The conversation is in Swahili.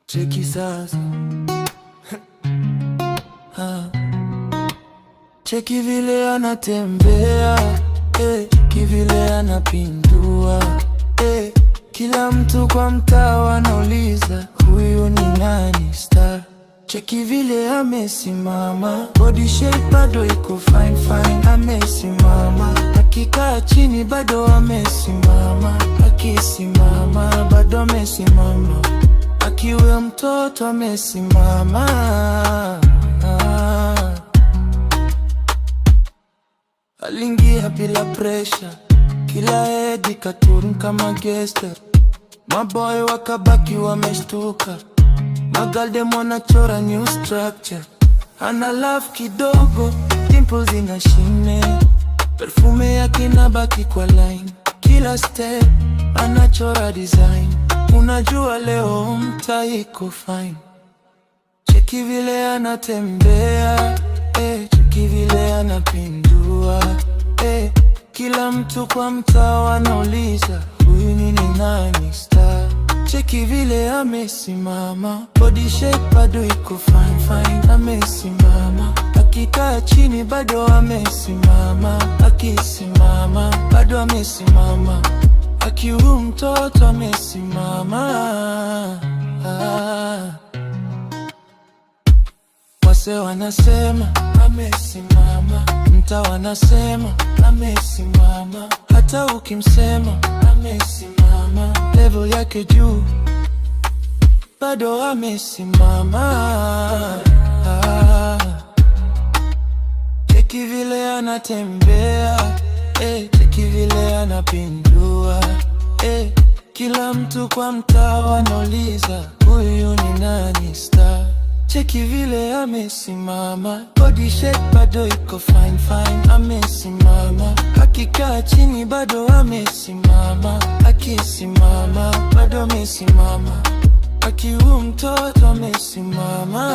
Cheki sasa. Cheki vile anatembea, kivile anapindua, kila mtu kwa mtaa wanauliza huyu ni nani star. Cheki vile amesimama, body shape bado iko fine fine. Amesimama, akikaa chini bado amesimama, akisimama bado amesimama, akiwa mtoto amesimama. Aliingia bila pressure, kila edi katun kama gangster. Maboy wakabaki wameshtuka, magalde wanachora new structure. Ana love kidogo, dimples ina shine, perfume yake inabaki kwa line. Kila step anachora design, unajua leo mtaa iko fine. Cheki vile anatembea, cheki vile anapindua, kila mtu kwa mtaa wanauliza huyu ni nani star. Cheki vile amesimama, body shape bado iko fine fine. Amesimama, akikaa chini bado amesimama, akisimama bado amesimama, akiwa mtoto amesimama. Wase wanasema amesimama, mtaa wanasema amesimama, hata ukimsema amesimama, level yake juu bado amesimama. Cheki vile anatembea, cheki vile anapindua, kila mtu kwa mtaa wanauliza huyu ni nani star. Cheki vile amesimama, body shape bado iko fine fine. Amesimama, akikaa chini bado amesimama, akisimama bado amesimama, akiwa mtoto amesimama.